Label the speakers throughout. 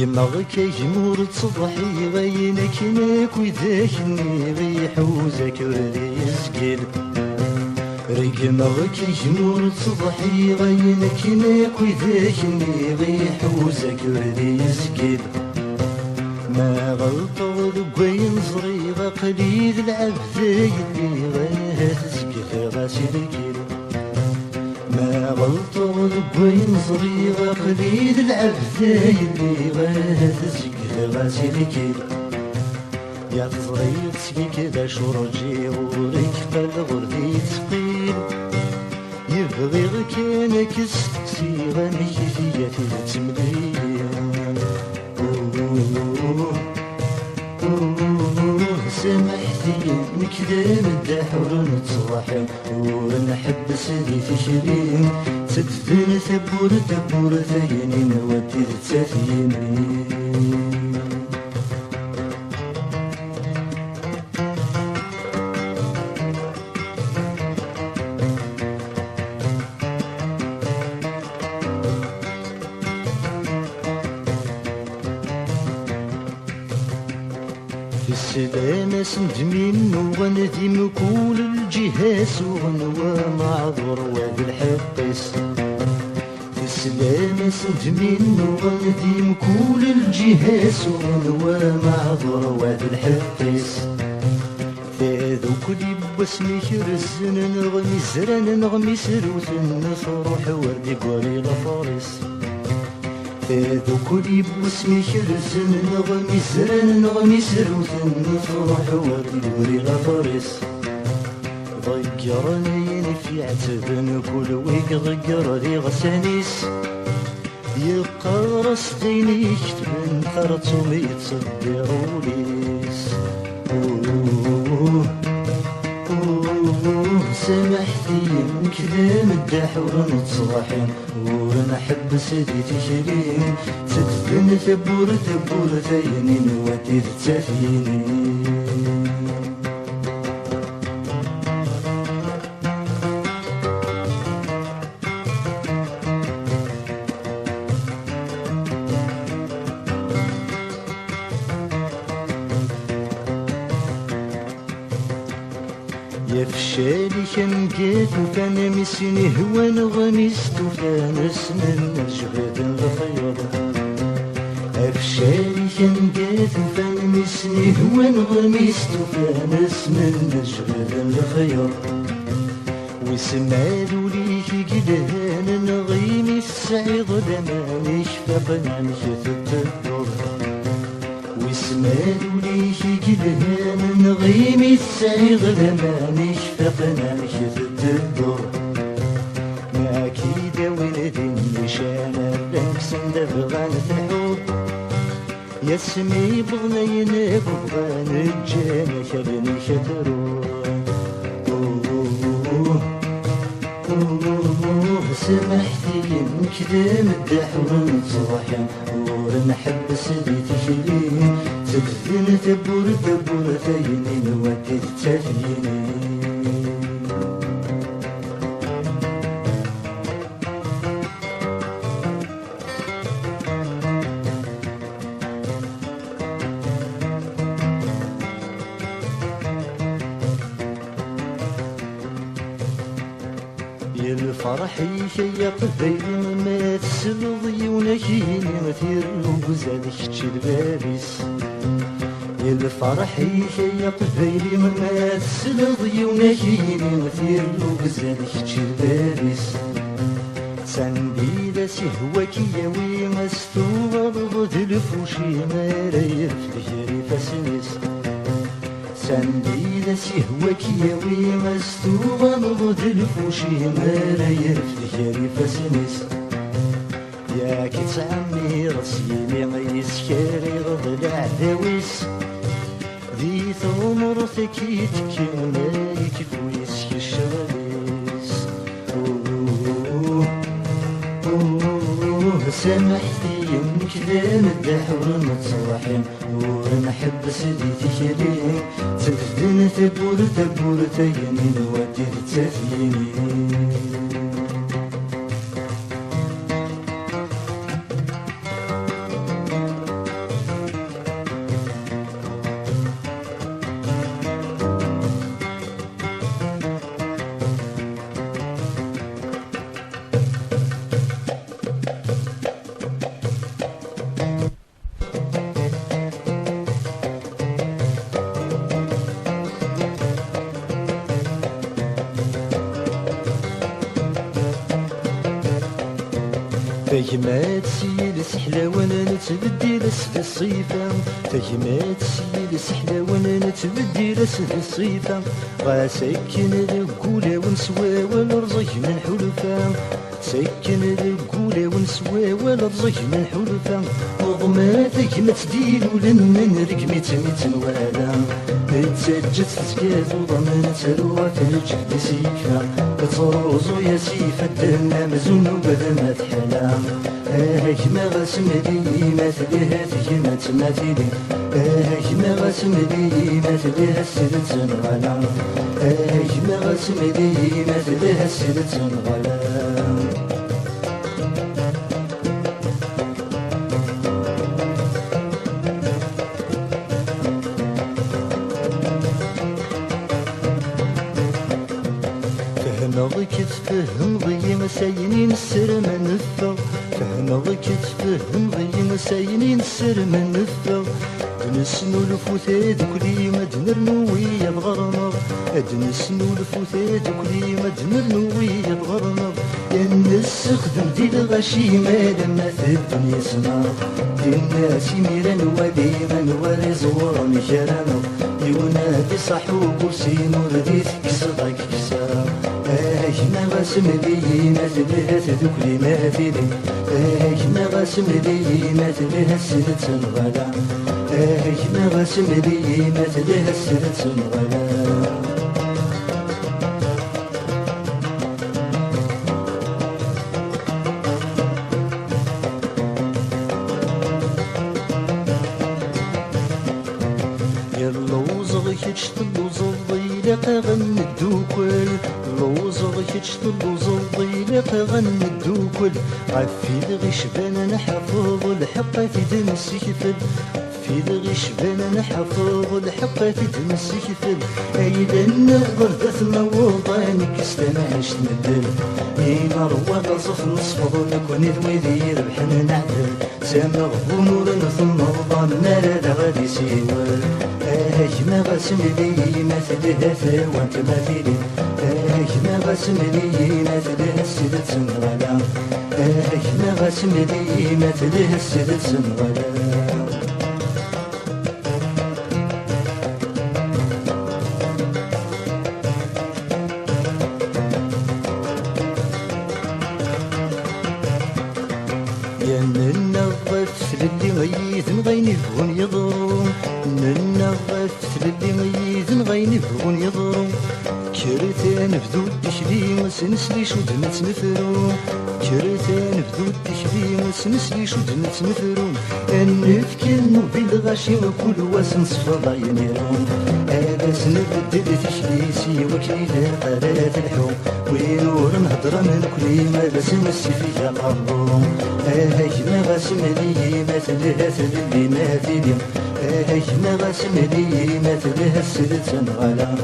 Speaker 1: رقمك يجمور تصبحي غينك ناك وذاكني غيحوزك وردي يسقل رقمك يجمور تصبحي غينك ناك وذاكني غيحوزك وردي يسقل ما غلطوا ذقوين صغيرة قليل العبد اللي غيهزك غاسي الكيل ما غلطوا ذقوين صغيرة قليل العبد اللي غيهزك غاسي الكيل يا تصغير كذا شرجي غورك فالغردي تقيل يبغي غكانك استقسي غنك فيا في تمليل سامحتي نكذب الدحور نتصاحب ونحب سيدي تشرين تدفن ثبور تبور ثيني نودي تثيني في السلامة سندمين وغنديم كل الجهاز وغنوى معذور وهذا الحقيس في السلامة سندمين وغنديم كل الجهاز وغنوى معذور وهذا الحقيس فاذو كل باسمي رزن نغمي زران نغمي سروثن نفرح وردي قولي لفارس فاذو كل باسمي رزن نغمي زران نغمي سروثن نفرح وردي قولي لفارس ضيقرني في عتبن كل ويق ضيقر لي غسانيس يقرص ديني يكتبن قرطو يتصدروا ليس سامحتي نكذب الدحور نتصاحن ونحب سيدي تشرين تدفن ثبور ثبور ثيني نودي تثيني يا فشالي كان قيت وكان مسيني هو نغمست وكان اسمن الجباد الخير فشالي كان قيت وكان مسيني هو نغمست وكان اسمن الجباد الخير وسمعوا ليك قدهان نغيمي السعيد دماني شفقنا نشفت الدور وسمعوا ليك قدهان نغيمي السعيد دماني شفقنا نشفت الدور ما كيدا ولدي النشانة لنكس ندفغان الحب يسمي بغنينك وبغان الجانة خلني شترون سامحتي نكذب الدحور نتصاحن ونحب سيدي تشرين تدفن ثبور ثبور ثيني نودي تثيني يا الفرح يشيق ذيل ما تسلضي ونكيني مثير وزادك تشي البابيس يا الفرح يشيق ذيل ما تسلضي ونكيني مثير وزادك تشي البابيس سندي داسي هواكي ياوي مستوى ضد الفوشي ما رايف تجري فاسنس سندي داسي هواكي ياوي مستوى ضد الفوشي ما رايف تجري فاسنس يا كيت عمي راسي ما يسكري غض العداويس ذي ثمر ثكيتك ما يكفو يسكي الشغاليس سامحتي نكذب الدحور نتصاحن ونحب سيدي تشرين تدفن ثبور ثبور ثيني نودي تثيني فهمات سيل سحلة وانا نتبدي لسد الصيفة فهمات سيل سحلة وانا نتبدي لسد الصيفة غاسكن القولة ونسوى والرزق من حلفة سكن القولة ونسوى والرزق من حلفة وضماتك ما تديل ولن رقمت متنوالا تسجد تسكات وضمن تروى في الجهد سيفا تروزو يا سيفا الدنا مزون وبدا تحلا ما غاسم لي ما تليها ما تماثلي ما غاسم لي ما تليها السيدة تنغلا ما غاسم لي ما تليها السيدة تنغلا فهمضك تفهم ضي مساينين السر من نفا فهمضك تفهم ضي مساينين السر من نفا دنسنو الفوثاد كلي ما دنرنو ويا بغرمض دنسنو الفوثاد كلي ما دنرنو ويا بغرمض يا نستخدم دي الغشيمة لما في الدنيا سما دي الناس يميران وديما ولي زورا مكرانا يونادي صاحو كرسي نور كسرك كسا ما غاسم لي ما تليها تذكري ما فيني ما غاسم لي ما تليها السيدة تنغلا ما غاسم لي ما تليها السيدة تنغلا غن الدوكل لوزغ يشتل وزلضي لك غن الدوكل عفي لغيش بان نحفظ الحقة في دمسي كفل في لغيش بان نحفظ الحقة في دمسي كفل ايدا نغر ذاتنا وضانك استمعش ندل اينا روا غصف نصفض نكون ذويذي ربحنا نعدل سامغ بنور ثم رضان نالا غادي سيوال ما غاسم لي ما تليها وانت ما فيني ما غاسم لي ما تليها السيدة تنغلا ما غاسم لي ما تليها السيدة تنغلا يا ننغف للي غيث نغيني بغن يضرو ننغف للي غيث نغيني بغن يضرو كرتان بدو الدشلي وسنسلي شود نتنفرو كرتان بدو الدشلي وسنسلي شود نتنفرو النفكن بالغاشي وكل واسن صفضا ينيرون هذا سنبدل تشليسي وكلي قرات الحوم وينور نهضر من كل ما بس نسي فيها قرضو ما غاسم لي ما تليها تلي ما تلي ما غاسم لي ما تليها السيدة تنغلا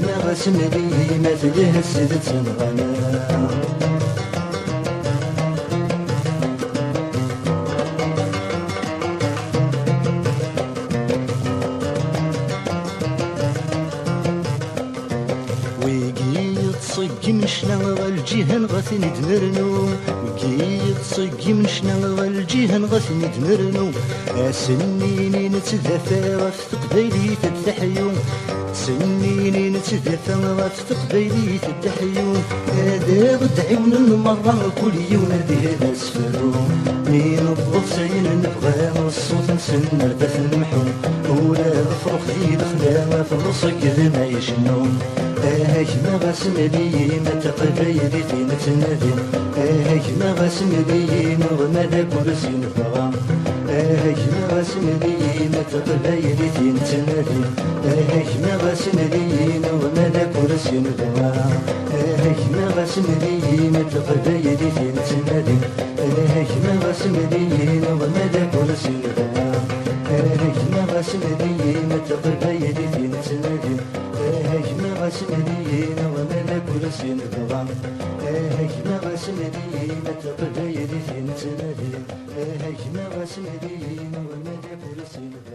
Speaker 1: ما غاسم لي ما تليها السيدة تنغلا صقي من شنا الجيهان غاثني دمرنو وكي تصقي من شنا الجيهان غاثني دمرنو سنيني نتدافى غف قبايلي تتحيو سنيني نتدافى غف قبايلي تتحيو هذا غد عيون المرة كل يوم هذه اسفرو مين الضفسين نبغى الصوت نسن ربث المحو ولا غفرخ ذي الخلاوة في الرصق ما يشنون ما غاسم لي ما تقبايلي فين تنادي ما غاسم لي نغمى ذاك ورسي نبغى ما غاسم لي ما تقبايلي فين تنادي ما غاسم لي نغمى ذاك ورسي نبغى ما غاسم لي ما تقبايلي فين تنادي ما غاسم لي نغمى ذاك ورسي نبغى ما غاسم لي ما تقبايلي فين تنادي ما غاسم لي وما لا كرسي نبغى ما غاسم لي ما تقبايلي فين تنادي ما غاسم لي وما لا كرسي نبغى